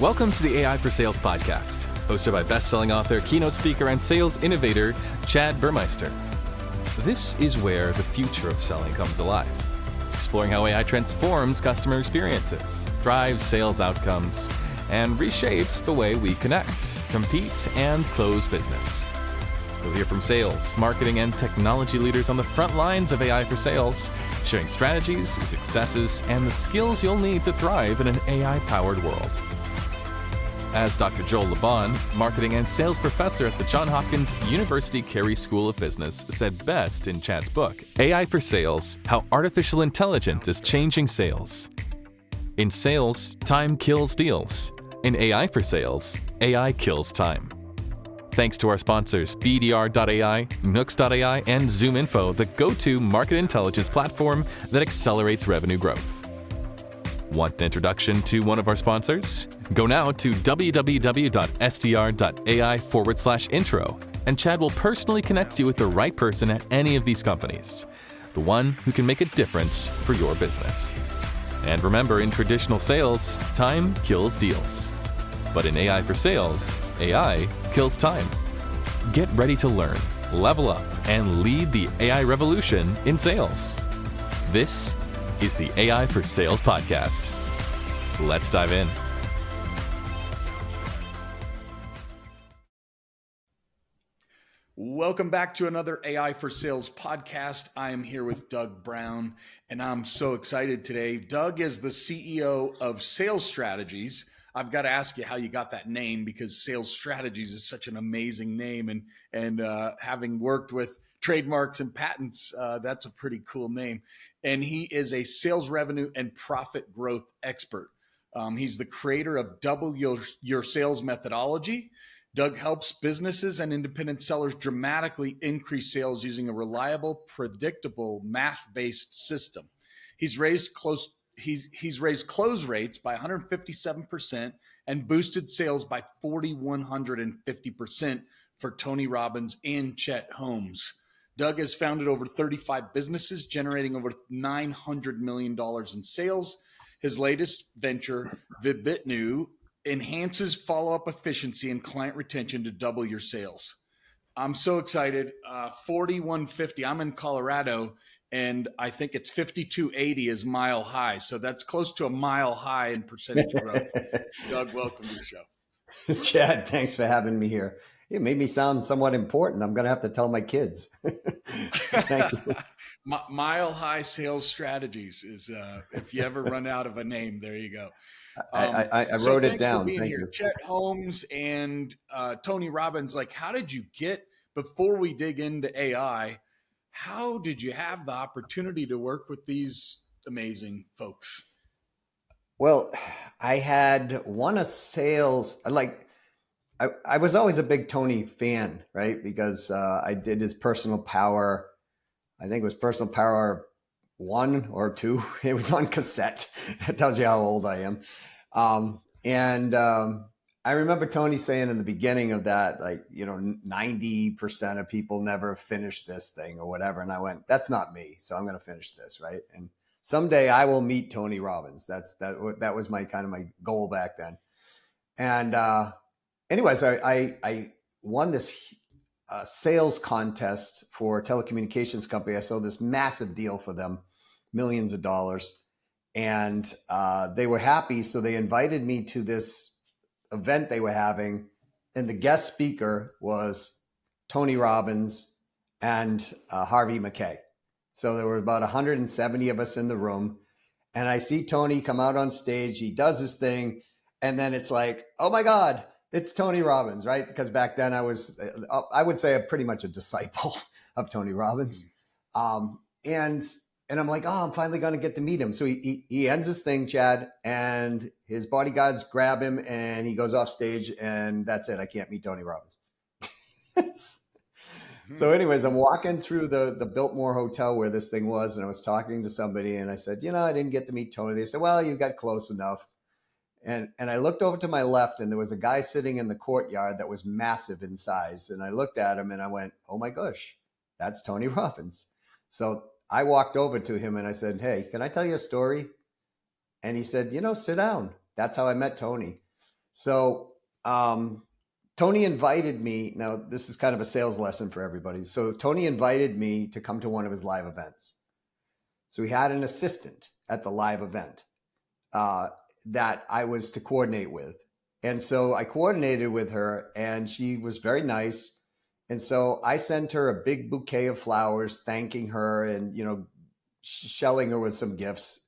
Welcome to the AI for Sales podcast, hosted by best-selling author, keynote speaker, and sales innovator, Chad Burmeister. This is where the future of selling comes alive, exploring how AI transforms customer experiences, drives sales outcomes, and reshapes the way we connect, compete, and close business. You'll hear from sales, marketing, and technology leaders on the front lines of AI for sales, sharing strategies, successes, and the skills you'll need to thrive in an AI-powered world. As Dr. Joel LeBon, marketing and sales professor at the Johns Hopkins University Carey School of Business, said best in Chad's book, AI for Sales, How Artificial Intelligence is Changing Sales. In sales, time kills deals. In AI for Sales, AI kills time. Thanks to our sponsors, BDR.ai, Nooks.ai, and ZoomInfo, the go-to market intelligence platform that accelerates revenue growth. Want an introduction to one of our sponsors? Go now to www.str.ai/intro, and Chad will personally connect you with the right person at any of these companies, the one who can make a difference for your business. And remember, in traditional sales, time kills deals. But in AI for Sales, AI kills time. Get ready to learn, level up, and lead the AI revolution in sales. This is the AI for Sales podcast. Let's dive in. Welcome back to another AI for Sales podcast. I am here with Doug Brown, and I'm so excited today. Doug is the CEO of Sales Strategies. I've got to ask you how you got that name, because Sales Strategies is such an amazing name, and having worked with trademarks and patents, that's a pretty cool name. And he is a sales revenue and profit growth expert. He's the creator of Double Your Sales methodology. Doug helps businesses and independent sellers dramatically increase sales using a reliable, predictable, math-based system. He's raised close rates by 157% and boosted sales by 4,150% for Tony Robbins and Chet Holmes. Doug has founded over 35 businesses, generating over $900 million in sales. His latest venture, Vibitnu, enhances follow-up efficiency and client retention to double your sales. I'm so excited. 4,150. I'm in Colorado, and I think it's 5,280 is mile high. So that's close to a mile high in percentage growth. Doug, welcome to the show. Chad, thanks for having me here. It made me sound somewhat important. I'm going to have to tell my kids. Thank you. Mile High Sales Strategies is, if you ever run out of a name, there you go. I wrote it down. Thank you. Chet Holmes and Tony Robbins, like, how did you get, before we dig into AI, how did you have the opportunity to work with these amazing folks? Well, I had won a sales, I was always a big Tony fan, right? Because I did his Personal Power, I think it was Personal Power 1 or 2. It was on cassette. That tells you how old I am. I remember Tony saying in the beginning of that, 90% of people never finish this thing or whatever. And I went, that's not me. So I'm going to finish this, right? And someday I will meet Tony Robbins. That was my goal back then. And anyways, I won this sales contest for a telecommunications company. I sold this massive deal for them, millions of dollars. And they were happy. So they invited me to this event they were having. And the guest speaker was Tony Robbins and Harvey Mackay. So there were about 170 of us in the room. And I see Tony come out on stage. He does his thing. And then it's like, oh my God, it's Tony Robbins, right? Because back then I would say pretty much a disciple of Tony Robbins. And I'm like, oh, I'm finally going to get to meet him. So he ends his thing, Chad, and his bodyguards grab him and he goes off stage, and that's it. I can't meet Tony Robbins. So anyways, I'm walking through the Biltmore Hotel where this thing was, and I was talking to somebody, and I said, I didn't get to meet Tony. They said, well, you got close enough. And I looked over to my left, and there was a guy sitting in the courtyard that was massive in size. And I looked at him and I went, oh my gosh, that's Tony Robbins. So I walked over to him and I said, hey, can I tell you a story? And he said, sit down. That's how I met Tony. So Tony invited me. Now, this is kind of a sales lesson for everybody. So Tony invited me to come to one of his live events. So he had an assistant at the live event that I was to coordinate with. And so I coordinated with her, and she was very nice. And so I sent her a big bouquet of flowers, thanking her and, shelling her with some gifts.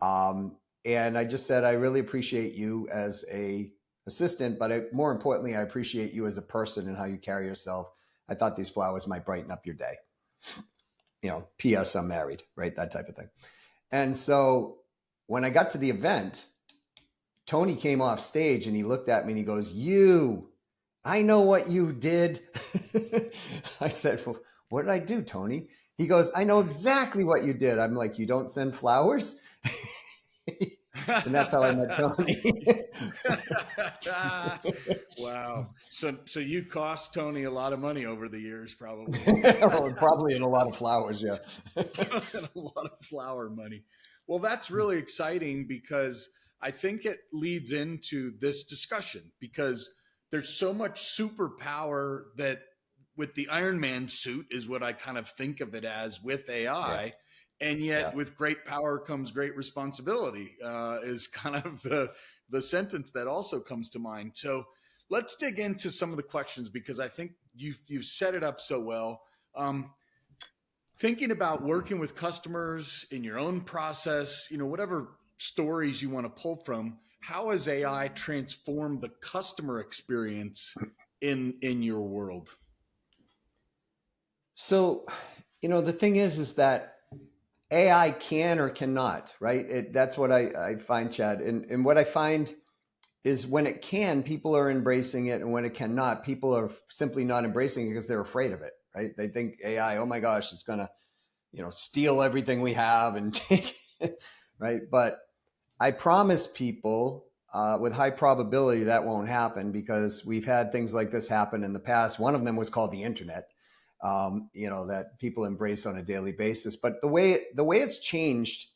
And I just said, I really appreciate you as a assistant, but more importantly, I appreciate you as a person and how you carry yourself. I thought these flowers might brighten up your day. P.S. I'm married, right? That type of thing. And so when I got to the event, Tony came off stage and he looked at me and he goes, I know what you did. I said, well, what did I do, Tony? He goes, I know exactly what you did. I'm like, you don't send flowers? And that's how I met Tony. Wow. So you cost Tony a lot of money over the years, probably. Probably in a lot of flowers, yeah. And a lot of flower money. Well, that's really exciting because I think it leads into this discussion because there's so much superpower that with the Iron Man suit is what I kind of think of it as with AI. Yeah. And yet with great power comes great responsibility is kind of the sentence that also comes to mind. So let's dig into some of the questions because I think you've set it up so well. Thinking about working with customers in your own process, whatever stories you want to pull from, how has AI transformed the customer experience in your world? So, the thing is that AI can or cannot, right? That's what I find, Chad. And what I find is when it can, people are embracing it. And when it cannot, people are simply not embracing it because they're afraid of it, right? They think AI, oh my gosh, it's going to, steal everything we have and take it, right? But I promise people with high probability that won't happen because we've had things like this happen in the past. One of them was called the internet. That people embrace on a daily basis. But the way it's changed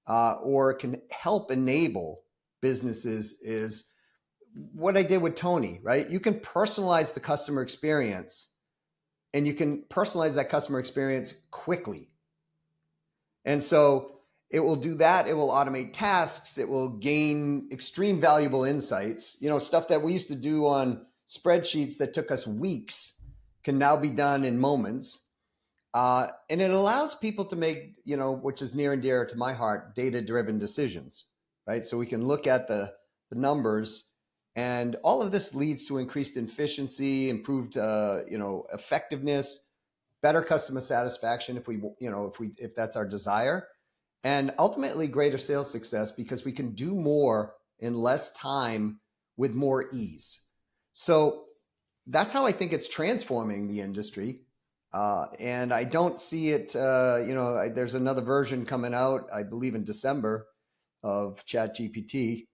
or can help enable businesses is what I did with Tony, right? You can personalize the customer experience and you can personalize that customer experience quickly. And so it will do that. It will automate tasks. It will gain extreme valuable insights, stuff that we used to do on spreadsheets that took us weeks can now be done in moments. And it allows people to make, which is near and dear to my heart, data-driven decisions, right? So we can look at the numbers and all of this leads to increased efficiency, improved, effectiveness, better customer satisfaction if that's our desire, and ultimately greater sales success because we can do more in less time with more ease. So that's how I think it's transforming the industry. And I don't see it, there's another version coming out, I believe in December of ChatGPT.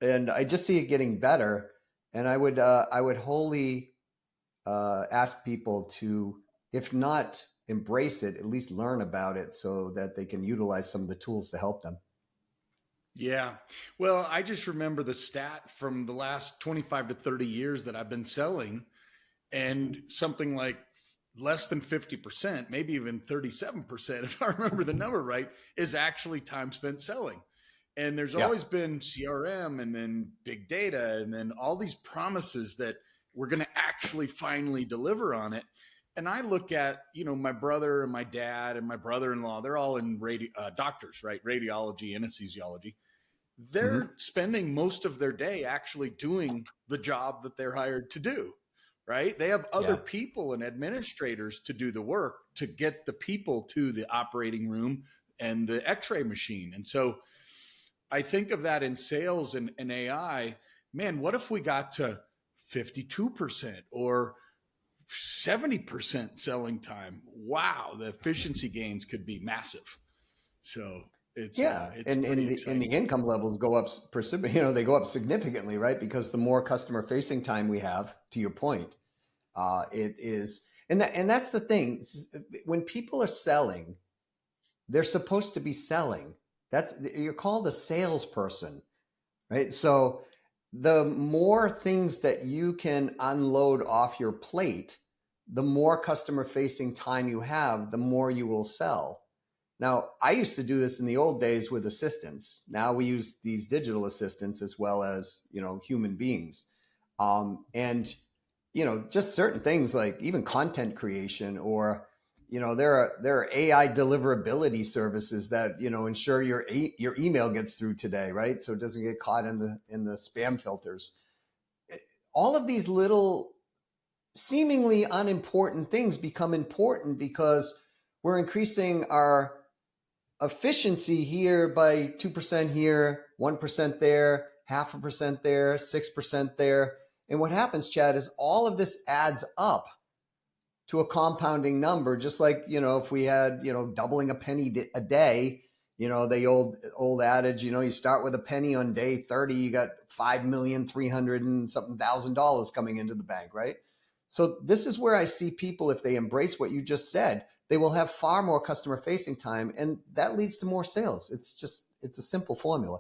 And I just see it getting better. And I would wholly ask people to, if not embrace it, at least learn about it so that they can utilize some of the tools to help them. Yeah. Well, I just remember the stat from the last 25 to 30 years that I've been selling, and something like less than 50%, maybe even 37%, if I remember the number right, is actually time spent selling. And there's always been CRM and then big data and then all these promises that we're going to actually finally deliver on it. And I look at, my brother and my dad and my brother-in-law, they're all in doctors, right? Radiology, anesthesiology. They're spending most of their day actually doing the job that they're hired to do, right? They have other people and administrators to do the work to get the people to the operating room and the x-ray machine. And so I think of that in sales and AI, man, what if we got to 52% or 70% selling time? Wow, the efficiency gains could be massive. So it's and the income levels go up they go up significantly, right? Because the more customer facing time we have, to your point, it is, and that's the thing. When people are selling, they're supposed to be selling. You're called a salesperson, right? So the more things that you can unload off your plate, the more customer facing time you have, the more you will sell. Now, I used to do this in the old days with assistants. Now we use these digital assistants as well as, human beings. And, just certain things like even content creation, or, there are AI deliverability services that, ensure your email gets through today, right? So it doesn't get caught in the spam filters. All of these little seemingly unimportant things become important because we're increasing our efficiency here by 2% here, 1% there, 0.5% there, 6% there. And what happens, Chad, is all of this adds up to a compounding number, just like, if we had, doubling a penny a day, the old adage, you start with a penny on day 30, you got 5,300,000 and something $1,000 coming into the bank, right? So this is where I see people, if they embrace what you just said, they will have far more customer facing time, and that leads to more sales. It's a simple formula.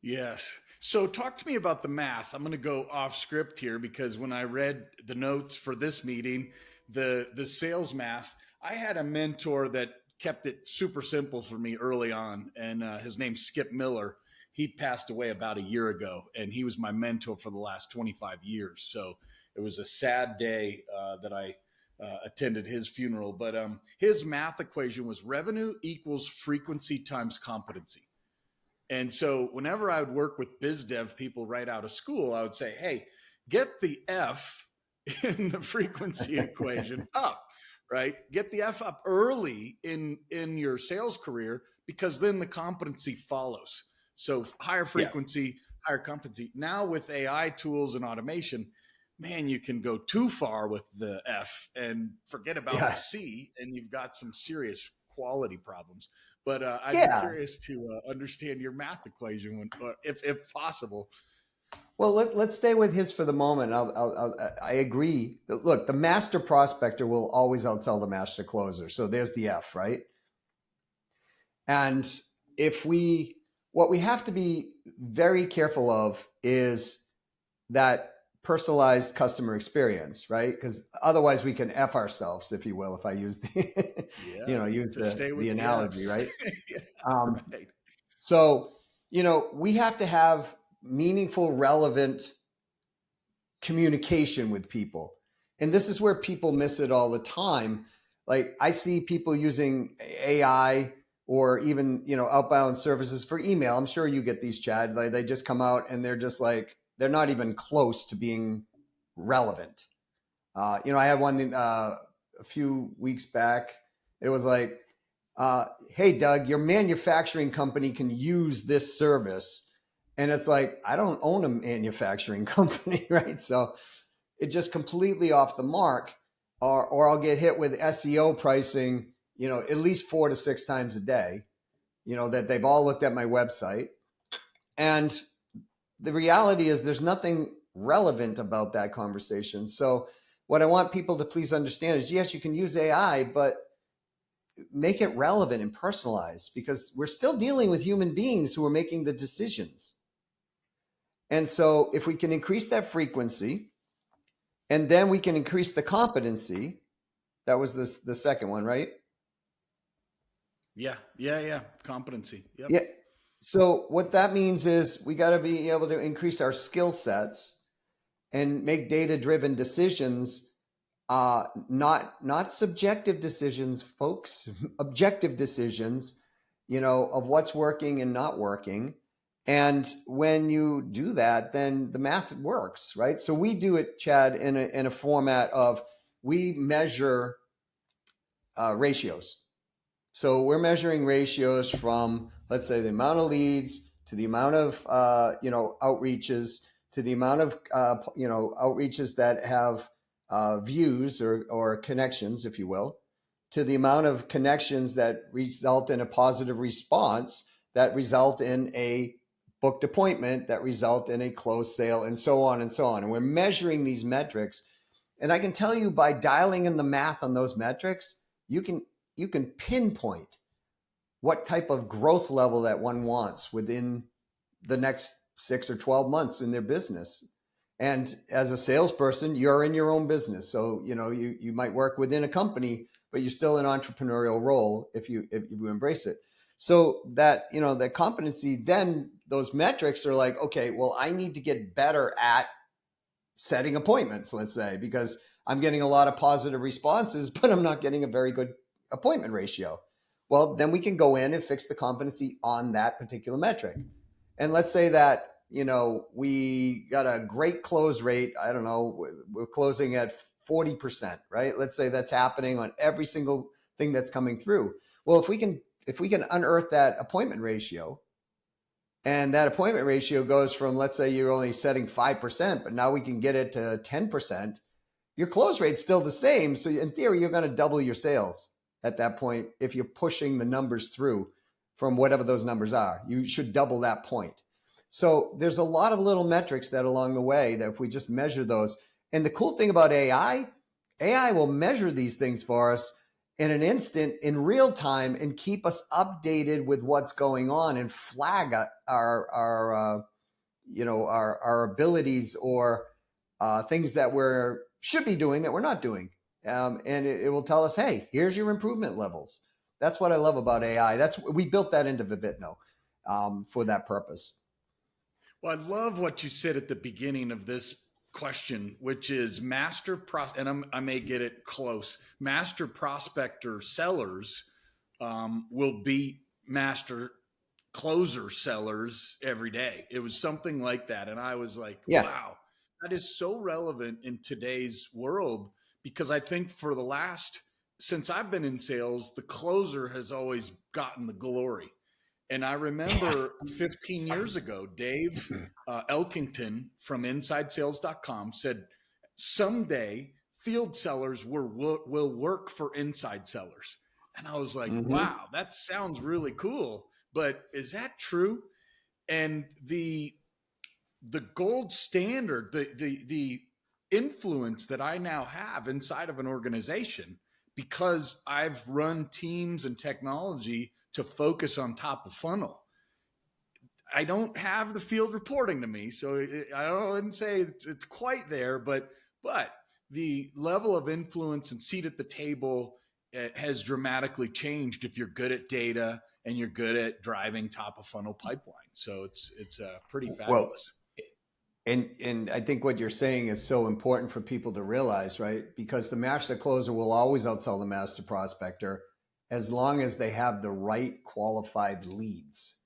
Yes. So talk to me about the math. I'm going to go off script here because when I read the notes for this meeting, the sales math, I had a mentor that kept it super simple for me early on. And his name's Skip Miller. He passed away about a year ago, and he was my mentor for the last 25 years. So it was a sad day that I attended his funeral. But his math equation was revenue equals frequency times competency. And so whenever I would work with biz dev people right out of school, I would say, hey, get the F in the frequency equation up, right? Get the F up early in your sales career, because then the competency follows. So higher frequency, higher competency. Now with AI tools and automation, man, you can go too far with the F and forget about the C, and you've got some serious quality problems. But I'd be curious to understand your math equation, if possible. Well, let's stay with his for the moment. I agree. Look, the master prospector will always outsell the master closer. So there's the F, right? And what we have to be very careful of is that personalized customer experience, right? Because otherwise we can F ourselves, if you will, if I use the, the analogy, right? Right. So, we have to have meaningful, relevant communication with people. And this is where people miss it all the time. Like I see people using AI or even, outbound services for email. I'm sure you get these, Chad. Like they just come out and they're just like, they're not even close to being relevant. I had one a few weeks back. It was like, hey, Doug, your manufacturing company can use this service. And it's like, I don't own a manufacturing company, right? So it just completely off the mark, or I'll get hit with SEO pricing, at least 4 to 6 times a day, that they've all looked at my website. And the reality is there's nothing relevant about that conversation. So what I want people to please understand is, yes, you can use AI, but make it relevant and personalized, because we're still dealing with human beings who are making the decisions. And so if we can increase that frequency, and then we can increase the competency, that was the second one, right? Yeah. Competency. Yep. Yeah. So what that means is we got to be able to increase our skill sets and make data-driven decisions, not subjective decisions, folks, objective decisions, of what's working and not working. And when you do that, then the math works, right? So we do it, Chad, in a format of, we measure ratios. So we're measuring ratios from, let's say, the amount of leads to the amount of, outreaches, to the amount of, outreaches that have views or connections, if you will, to the amount of connections that result in a positive response, that result in a booked appointment, that result in a closed sale, and so on and so on. And we're measuring these metrics. And I can tell you, by dialing in the math on those metrics, you can pinpoint what type of growth level that one wants within the next 6 or 12 months in their business. And as a salesperson, you're in your own business. So, you might work within a company, but you're still an entrepreneurial role if you embrace it. So that, that competency, then those metrics are like, okay, well, I need to get better at setting appointments, let's say, because I'm getting a lot of positive responses, but I'm not getting a very good appointment ratio. Well, then we can go in and fix the competency on that particular metric. And let's say that, we got a great close rate. I don't know, we're closing at 40%, right? Let's say that's happening on every single thing that's coming through. Well, if we can unearth that appointment ratio, and that appointment ratio goes from, let's say you're only setting 5%, but now we can get it to 10%, your close rate's still the same. So in theory, you're going to double your sales at that point. If you're pushing the numbers through from whatever those numbers are, you should double that point. So there's a lot of little metrics that along the way that if we just measure those. And the cool thing about AI will measure these things for us in an instant, in real time, and keep us updated with what's going on and flag our abilities or things that should be doing that we're not doing. And it will tell us, hey, here's your improvement levels. That's what I love about AI. We built that into Vivitno for that purpose. Well, I love what you said at the beginning of this question, which is and I may get it close. Master prospector sellers will beat master closer sellers every day. It was something like that. And I was like, yeah. Wow, that is so relevant in today's world, because I think since I've been in sales, the closer has always gotten the glory. And I remember 15 years ago, Dave Elkington from InsideSales.com said, someday field sellers will work for inside sellers. And I was like, Wow, that sounds really cool. But is that true? And the gold standard, the influence that I now have inside of an organization, because I've run teams and technology to focus on top of funnel. I don't have the field reporting to me, so I wouldn't say it's quite there, but the level of influence and seat at the table has dramatically changed if you're good at data and you're good at driving top of funnel pipeline. So it's pretty fabulous. Well, and I think what you're saying is so important for people to realize, right? Because the master closer will always outsell the master prospector as long as they have the right qualified leads.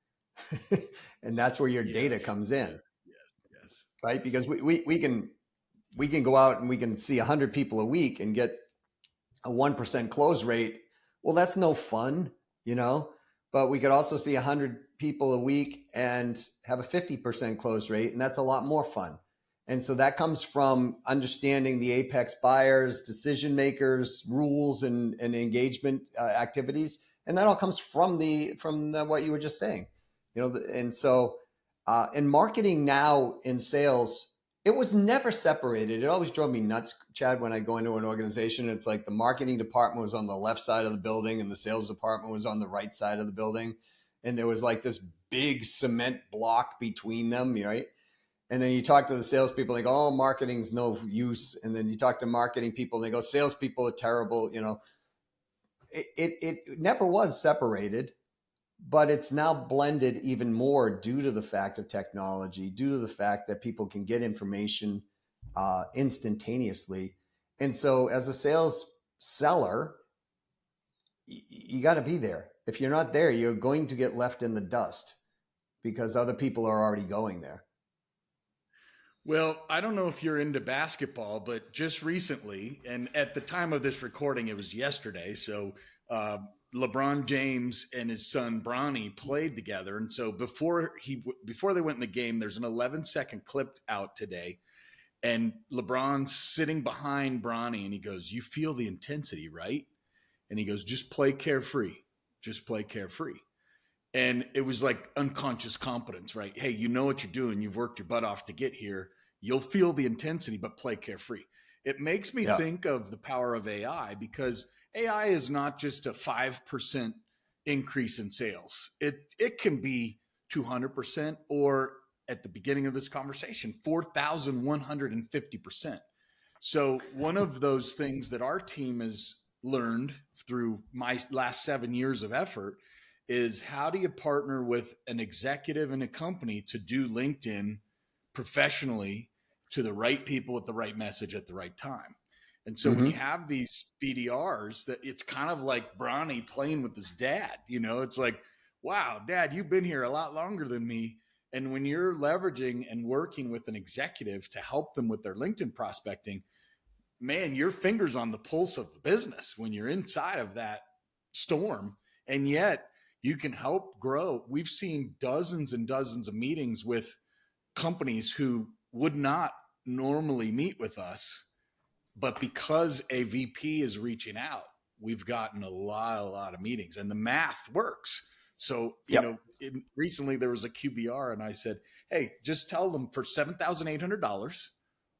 And that's where your data comes in. Yes. Right? Because we can go out and we can see 100 people a week and get a 1% close rate. Well, that's no fun, but we could also see 100 people a week and have a 50% close rate. And that's a lot more fun. And so that comes from understanding the apex buyers, decision makers, rules, and engagement activities. And that all comes from what you were just saying, and so in marketing now in sales, it was never separated. It always drove me nuts, Chad, when I go into an organization. It's like the marketing department was on the left side of the building and the sales department was on the right side of the building. And there was like this big cement block between them, right? And then you talk to the salespeople, they go, oh, marketing's no use. And then you talk to marketing people and they go, salespeople are terrible. It never was separated, but it's now blended even more due to the fact of technology, due to the fact that people can get information instantaneously. And so as a sales seller, you got to be there. If you're not there, you're going to get left in the dust because other people are already going there. Well, I don't know if you're into basketball, but just recently, and at the time of this recording, it was yesterday. So LeBron James and his son Bronny played together. And so before they went in the game, there's an 11-second clip out today. And LeBron's sitting behind Bronny and he goes, you feel the intensity, right? And he goes, just play carefree. Just play carefree. And it was like unconscious competence, right? Hey, you know what you're doing. You've worked your butt off to get here. You'll feel the intensity, but play carefree. It makes me think of the power of AI, because AI is not just a 5% increase in sales. It can be 200% or at the beginning of this conversation, 4,150%. So one of those things that our team has learned through my last 7 years of effort is how do you partner with an executive in a company to do LinkedIn professionally to the right people with the right message at the right time. And so when you have these BDRs, that it's kind of like Bronny playing with his dad, it's like, wow, Dad, you've been here a lot longer than me. And when you're leveraging and working with an executive to help them with their LinkedIn prospecting, man, your finger's on the pulse of the business when you're inside of that storm. And yet you can help grow. We've seen dozens and dozens of meetings with companies who would not normally meet with us, but because a VP is reaching out, we've gotten a lot of meetings, and the math works. So, recently there was a QBR, and I said, hey, just tell them for $7,800,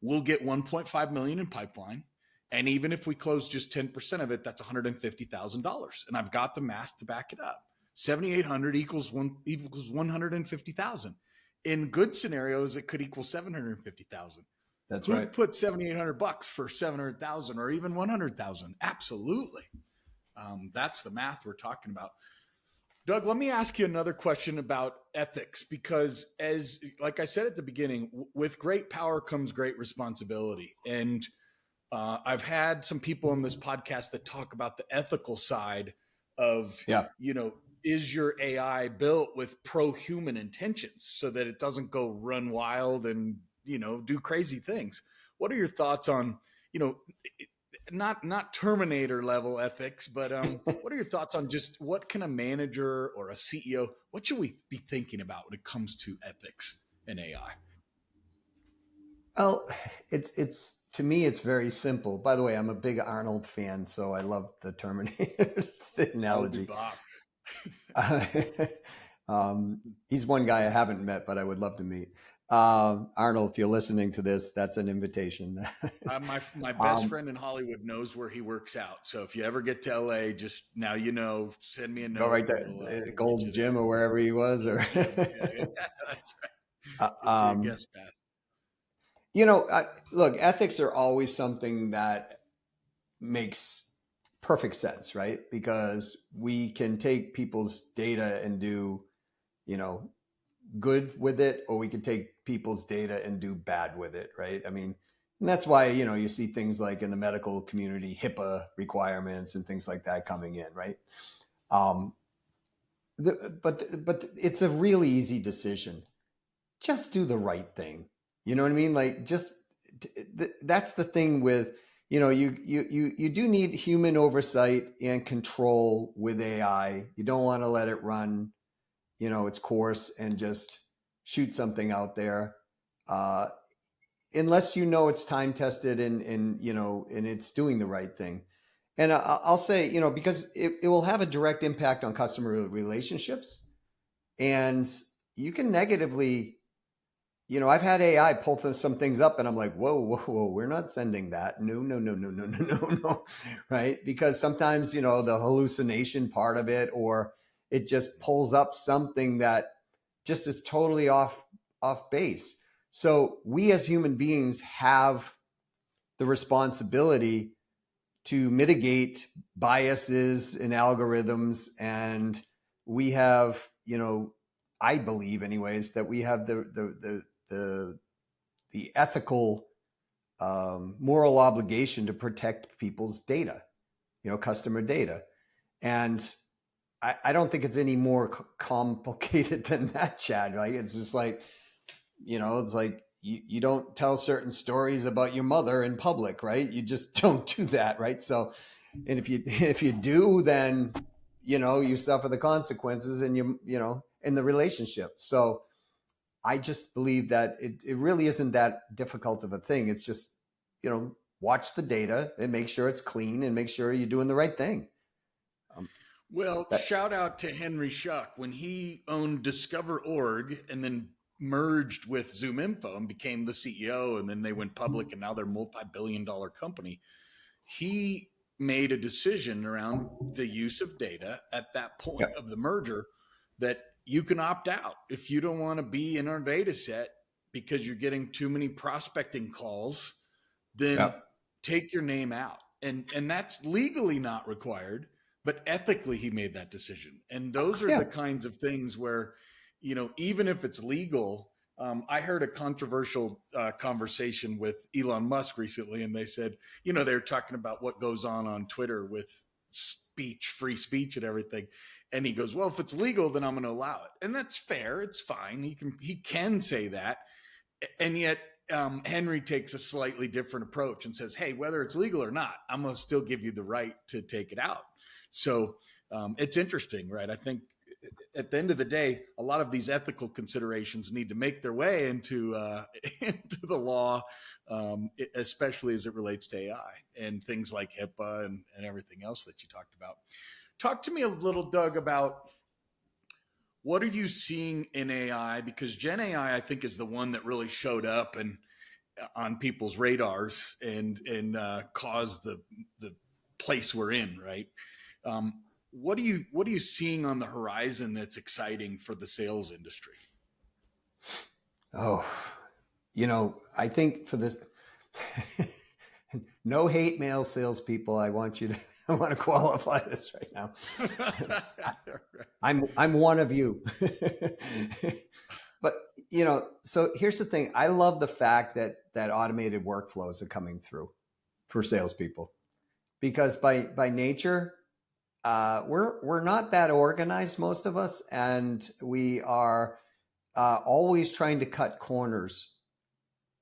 we'll get 1.5 million in pipeline. And even if we close just 10% of it, that's $150,000. And I've got the math to back it up. 7,800 equals 150,000. In good scenarios, it could equal 750,000. That's Who'd right. put $7,800 for 700,000 or even 100,000? Absolutely. That's the math we're talking about. Doug, let me ask you another question about ethics, because like I said at the beginning, with great power comes great responsibility. And I've had some people on this podcast that talk about the ethical side of, is your AI built with pro-human intentions so that it doesn't go run wild and, do crazy things? What are your thoughts on, not Terminator level ethics, but what are your thoughts on just what can a manager or a CEO, what should we be thinking about when it comes to ethics and AI? Well, it's to me, it's very simple. By the way, I'm a big Arnold fan, so I love the Terminator analogy. He's one guy I haven't met, but I would love to meet. Arnold, if you're listening to this, that's an invitation. My best friend in Hollywood knows where he works out. So if you ever get to LA, just now, send me a note. Go right there, Gold's Gym or wherever he was. Or that's right. Guest pass. Look, ethics are always something that makes perfect sense, right? Because we can take people's data and do, good with it, or we can take people's data and do bad with it, right? I mean, and that's why, you see things like in the medical community, HIPAA requirements and things like that coming in, right? But it's a really easy decision. Just do the right thing. You know what I mean? Like, that's the thing with, you do need human oversight and control with AI. You don't want to let it run, its course and just shoot something out there, unless it's time tested and it's doing the right thing. And I'll say, because it will have a direct impact on customer relationships, and you can negatively. I've had AI pull some things up and I'm like, whoa, we're not sending that. No. Right. Because sometimes, the hallucination part of it, or it just pulls up something that just is totally off base. So we as human beings have the responsibility to mitigate biases in algorithms. And we have, I believe anyways, that we have the ethical, moral obligation to protect people's data, customer data. And I don't think it's any more complicated than that, Chad. Like, it's just like, it's like you don't tell certain stories about your mother in public, right? You just don't do that, right? So, and if you do, then, you suffer the consequences and in the relationship. So I just believe that it really isn't that difficult of a thing. It's just, watch the data and make sure it's clean and make sure you're doing the right thing. Shout out to Henry Schuck when he owned Discover.org and then merged with ZoomInfo and became the CEO, and then they went public and now they're a multi-billion-dollar company. He made a decision around the use of data at that point of the merger that you can opt out if you don't want to be in our data set because you're getting too many prospecting calls, then Yep. take your name out. And that's legally not required, but ethically he made that decision. And those are the kinds of things where, even if it's legal, I heard a controversial conversation with Elon Musk recently, and they said, they're talking about what goes on Twitter with free speech and everything. And he goes, well, if it's legal, then I'm going to allow it. And that's fair. It's fine. He can say that. And yet Henry takes a slightly different approach and says, hey, whether it's legal or not, I'm going to still give you the right to take it out. So it's interesting, right? I think at the end of the day, a lot of these ethical considerations need to make their way into the law, especially as it relates to AI and things like HIPAA and everything else that you talked about. Talk to me a little, Doug, about what are you seeing in AI? Because Gen AI, I think, is the one that really showed up and on people's radars and caused the place we're in, right? What are you seeing on the horizon that's exciting for the sales industry? Oh, I think for this, no hate mail salespeople. I want to qualify this right now. I'm one of you. But, so here's the thing. I love the fact that automated workflows are coming through for salespeople, because by nature, we're not that organized, most of us, and we are always trying to cut corners,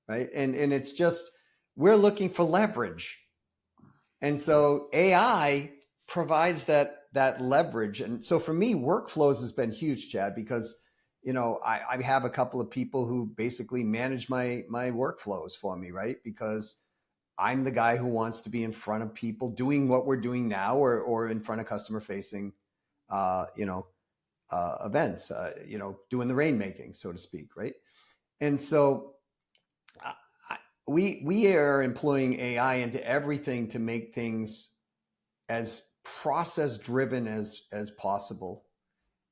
right? And it's just, we're looking for leverage. And so AI provides that leverage. And so for me, workflows has been huge, Chad, because I have a couple of people who basically manage my workflows for me, right? Because I'm the guy who wants to be in front of people doing what we're doing now, or in front of customer facing, events, doing the rainmaking, so to speak, right? And so we are employing AI into everything to make things as process driven as possible.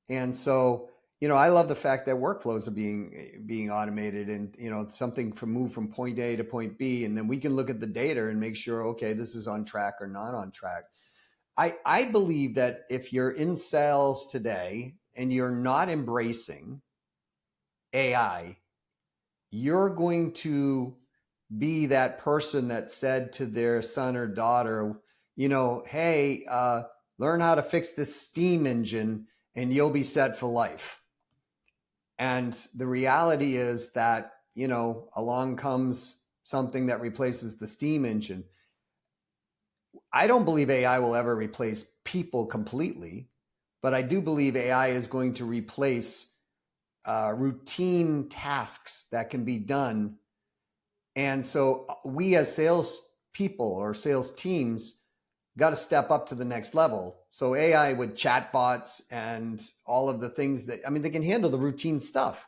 And so, I love the fact that workflows are being automated, and, something move from point A to point B, and then we can look at the data and make sure, okay, this is on track or not on track. I believe that if you're in sales today and you're not embracing AI, you're going to be that person that said to their son or daughter, hey, learn how to fix this steam engine and you'll be set for life. And the reality is that, along comes something that replaces the steam engine. I don't believe AI will ever replace people completely, but I do believe AI is going to replace routine tasks that can be done. And so we as sales people or sales teams got to step up to the next level. So AI with chatbots and all of the things they can handle the routine stuff.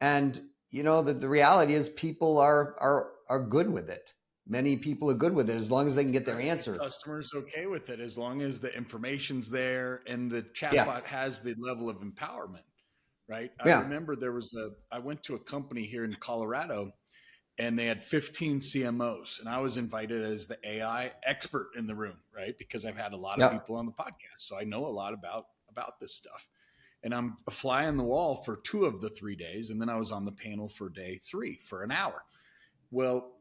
And the reality is people are good with it. Many people are good with it as long as they can get their answer. Customers okay with it as long as the information's there and the chatbot has the level of empowerment, right? I remember I went to a company here in Colorado, and they had 15 CMOs, and I was invited as the AI expert in the room, right? Because I've had a lot of people on the podcast, so I know a lot about this stuff. And I'm a fly on the wall for 2 of the 3 days, and then I was on the panel for day 3 for an hour. Well,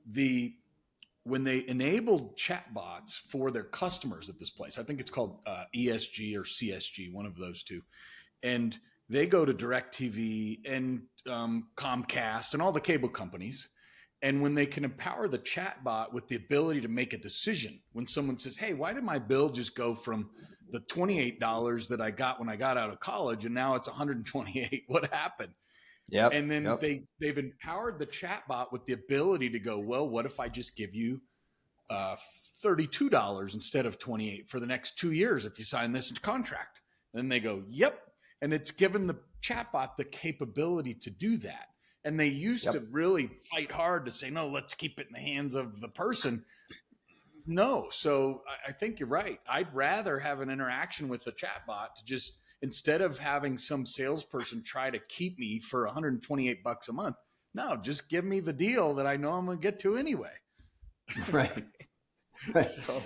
when they enabled chatbots for their customers at this place, I think it's called ESG or CSG, one of those two, and they go to DirecTV and Comcast and all the cable companies. And when they can empower the chatbot with the ability to make a decision, when someone says, hey, why did my bill just go from the $28 that I got when I got out of college and now it's $128? What happened? Yep. And then they've empowered the chatbot with the ability to go, well, what if I just give you $32 instead of $28 for the next 2 years if you sign this contract? And they go, yep. And it's given the chatbot the capability to do that. And they used to really fight hard to say, no, let's keep it in the hands of the person. No. So I think you're right. I'd rather have an interaction with the chatbot to just, instead of having some salesperson try to keep me for $128 a month. No, just give me the deal that I know I'm going to get to anyway. Right. So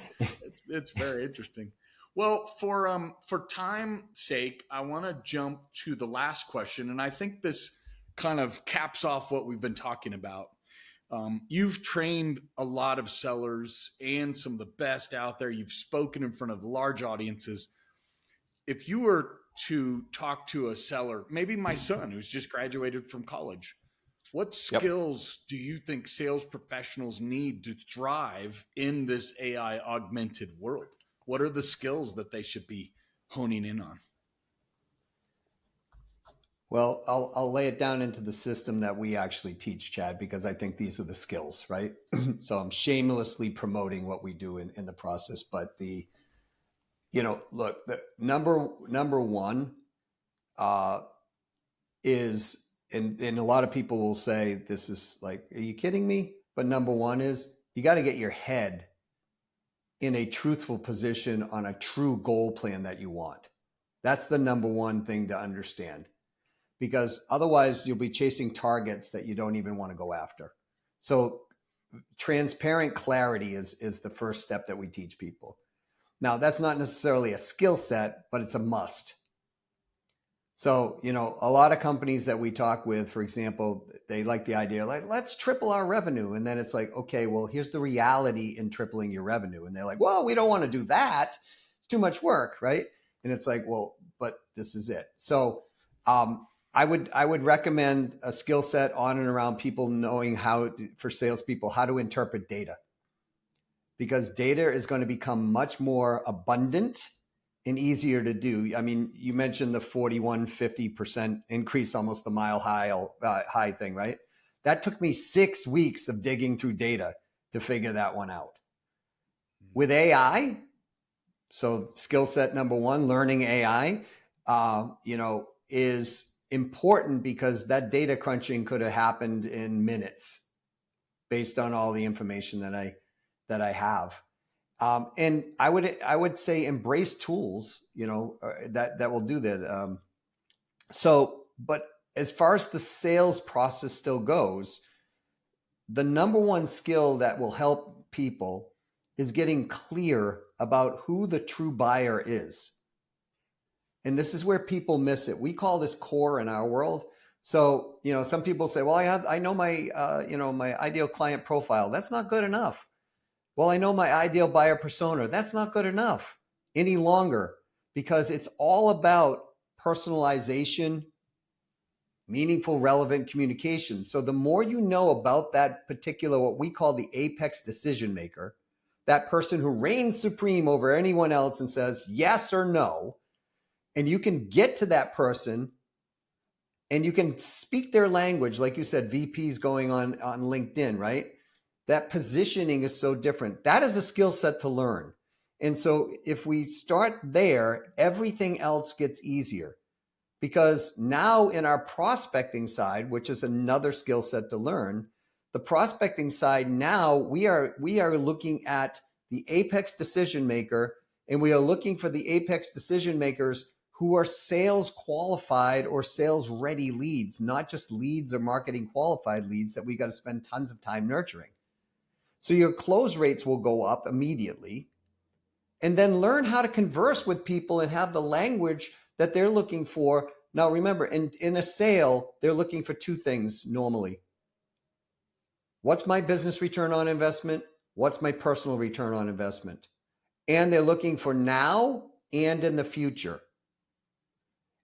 it's very interesting. Well, for time's sake, I want to jump to the last question. And I think this kind of caps off what we've been talking about. You've trained a lot of sellers and some of the best out there. You've spoken in front of large audiences. If you were to talk to a seller, maybe my son who's just graduated from college, what skills do you think sales professionals need to thrive in this AI augmented world? What are the skills that they should be honing in on? Well, I'll lay it down into the system that we actually teach, Chad, because I think these are the skills, right? So I'm shamelessly promoting what we do in the process. But look, the number one is, and a lot of people will say, this is like, are you kidding me? But number one is you got to get your head in a truthful position on a true goal plan that you want. That's the number one thing to understand, because otherwise you'll be chasing targets that you don't even want to go after. So transparent clarity is the first step that we teach people. Now, that's not necessarily a skill set, but it's a must. So, a lot of companies that we talk with, for example, they like the idea, like, let's triple our revenue. And then it's like, okay, well, here's the reality in tripling your revenue. And they're like, well, we don't want to do that. It's too much work, right? And it's like, well, but this is it. So I would recommend a skill set on and around people knowing for salespeople, how to interpret data. Because data is going to become much more abundant and easier to do. I mean, you mentioned the 50% increase, almost the mile high thing, right? That took me 6 weeks of digging through data to figure that one out. With AI, so skill set number one, learning AI, is important because that data crunching could have happened in minutes based on all the information that I have. And I would say embrace tools, that will do that. But as far as the sales process still goes, the number one skill that will help people is getting clear about who the true buyer is. And this is where people miss it. We call this core in our world. So, some people say, well, I know my, my ideal client profile. That's not good enough. Well, I know my ideal buyer persona. That's not good enough any longer, because it's all about personalization, meaningful, relevant communication. So the more you know about that particular, what we call the apex decision maker, that person who reigns supreme over anyone else and says yes or no, and you can get to that person and you can speak their language, like you said, VPs going on LinkedIn, right? That positioning is so different. That is a skill set to learn. And so if we start there, everything else gets easier, because now in our prospecting side, which is another skill set to learn, the prospecting side, now we are looking at the apex decision maker, and we are looking for the apex decision makers who are sales qualified or sales ready leads, not just leads or marketing qualified leads that we got to spend tons of time nurturing. So your close rates will go up immediately. And then learn how to converse with people and have the language that they're looking for. Now, remember, in a sale, they're looking for two things normally. What's my business return on investment? What's my personal return on investment? And they're looking for now and in the future.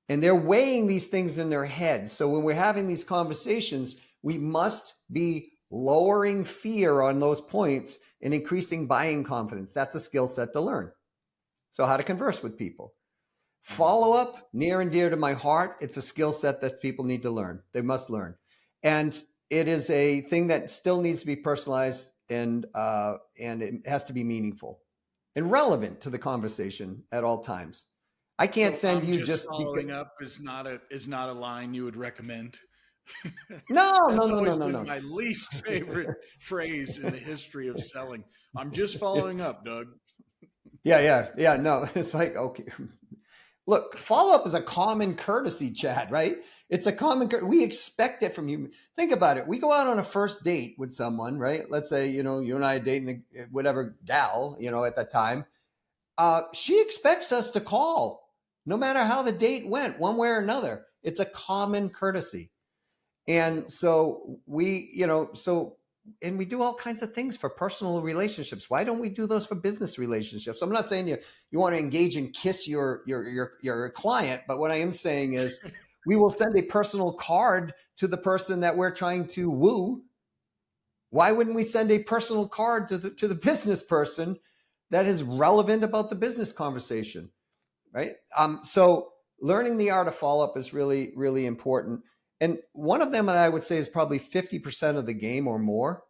And they're weighing these things in their heads. So when we're having these conversations, we must be lowering fear on those points and increasing buying confidence. That's a skill set to learn. So how to converse with people. Follow up, near and dear to my heart. It's a skill set that people need to learn. They must learn. And it is a thing that still needs to be personalized, and it has to be meaningful and relevant to the conversation at all times. I can't send you just following up is not a line you would recommend. No. That's always been my least favorite phrase in the history of selling. I'm just following up, Doug. Yeah. No, it's like, okay. Look, follow-up is a common courtesy, Chad, right? It's a common, we expect it from you. Think about it. We go out on a first date with someone, right? Let's say, you and I are dating whatever gal, at that time. She expects us to call no matter how the date went, one way or another. It's a common courtesy. And so and we do all kinds of things for personal relationships. Why don't we do those for business relationships? I'm not saying you want to engage and kiss your client, but what I am saying is we will send a personal card to the person that we're trying to woo. Why wouldn't we send a personal card to the business person that is relevant about the business conversation, right? So learning the art of follow-up is really, really important. And one of them that I would say is probably 50% of the game or more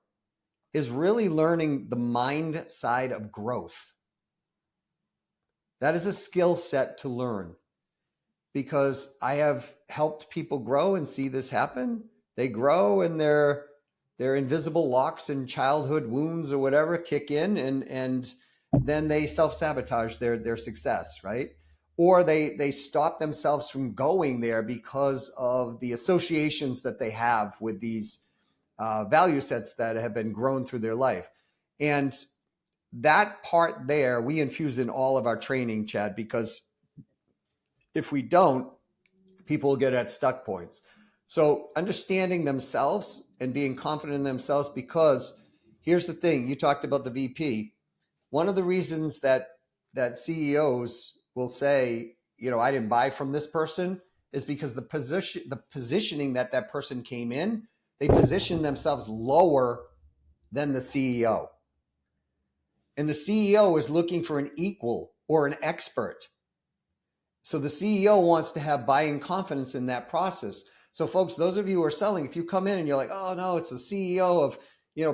is really learning the mind side of growth. That is a skill set to learn, because I have helped people grow and see this happen. They grow and their invisible locks and childhood wounds or whatever kick in, and then they self-sabotage their success, right? Or they stop themselves from going there because of the associations that they have with these value sets that have been grown through their life. And that part there, we infuse in all of our training, Chad, because if we don't, people will get at stuck points. So understanding themselves and being confident in themselves, because here's the thing, you talked about the VP. One of the reasons that CEOs will say, I didn't buy from this person, is because the positioning that person came in, they position themselves lower than the CEO. And the CEO is looking for an equal or an expert. So the CEO wants to have buying confidence in that process. So folks, those of you who are selling, if you come in and you're like, oh no, it's the CEO of,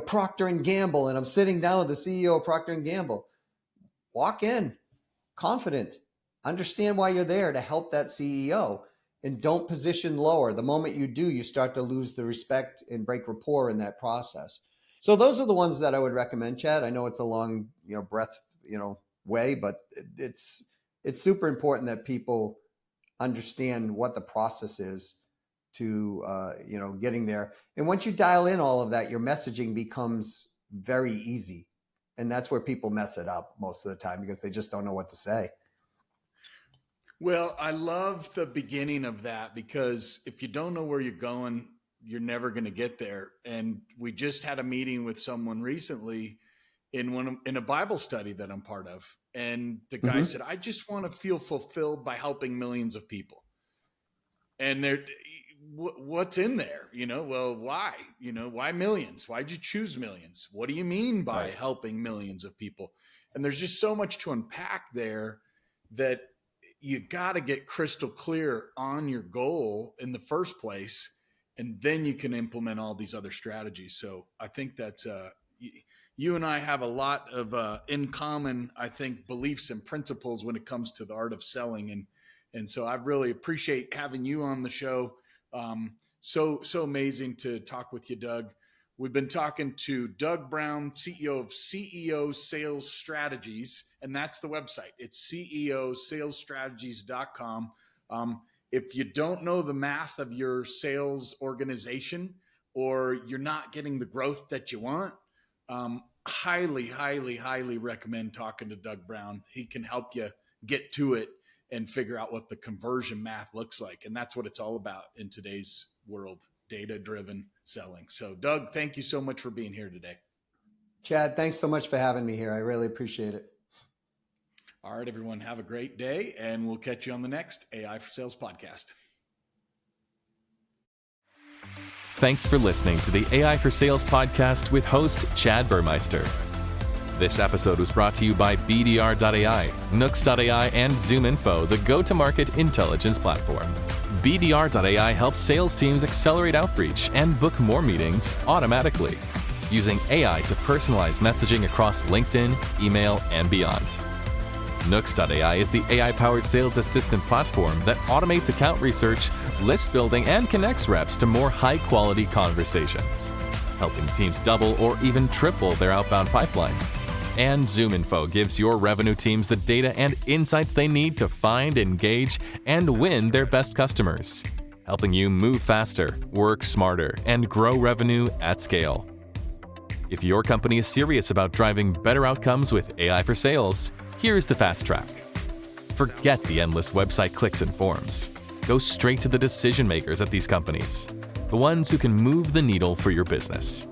Procter & Gamble, and I'm sitting down with the CEO of Procter & Gamble, walk in confident. Understand why you're there, to help that CEO, and don't position lower. The moment you do, you start to lose the respect and break rapport in that process. So those are the ones that I would recommend, Chad. I know it's a long, breadth, way, but it's super important that people understand what the process is to, getting there. And once you dial in all of that, your messaging becomes very easy. And that's where people mess it up most of the time, because they just don't know what to say. Well, I love the beginning of that, because if you don't know where you're going, you're never going to get there. And we just had a meeting with someone recently in a Bible study that I'm part of. And the guy said, I just want to feel fulfilled by helping millions of people. And what's in there? Well, why? Why millions? Why'd you choose millions? What do you mean by helping millions of people? And there's just so much to unpack there that you got to get crystal clear on your goal in the first place, and then you can implement all these other strategies. So I think that's you and I have a lot of in common, I think, beliefs and principles when it comes to the art of selling. And so I really appreciate having you on the show. So amazing to talk with you, Doug. We've been talking to Doug Brown, CEO of CEO Sales Strategies, and that's the website. It's ceosalesstrategies.com. If you don't know the math of your sales organization, or you're not getting the growth that you want, highly, highly, highly recommend talking to Doug Brown. He can help you get to it and figure out what the conversion math looks like. And that's what it's all about in today's world, data-driven selling. So Doug, thank you so much for being here today. Chad, thanks so much for having me here. I really appreciate it. All right, everyone, have a great day, and we'll catch you on the next AI for Sales podcast. Thanks for listening to the AI for Sales podcast with host Chad Burmeister. This episode was brought to you by BDR.ai, Nooks.ai, and ZoomInfo, the go-to-market intelligence platform. BDR.ai helps sales teams accelerate outreach and book more meetings automatically, using AI to personalize messaging across LinkedIn, email, and beyond. Nooks.ai is the AI-powered sales assistant platform that automates account research, list building, and connects reps to more high-quality conversations, helping teams double or even triple their outbound pipeline. And ZoomInfo gives your revenue teams the data and insights they need to find, engage, and win their best customers, helping you move faster, work smarter, and grow revenue at scale. If your company is serious about driving better outcomes with AI for sales, here's the fast track. Forget the endless website clicks and forms. Go straight to the decision makers at these companies, the ones who can move the needle for your business.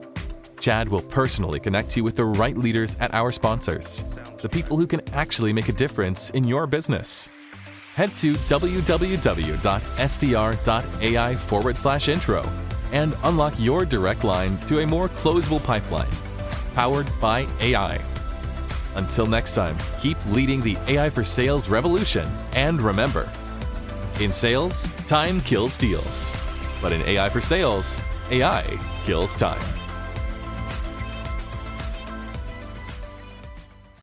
Chad will personally connect you with the right leaders at our sponsors, the people who can actually make a difference in your business. Head to www.sdr.ai/intro and unlock your direct line to a more closable pipeline, powered by AI. Until next time, keep leading the AI for sales revolution, and remember, in sales, time kills deals. But in AI for sales, AI kills time.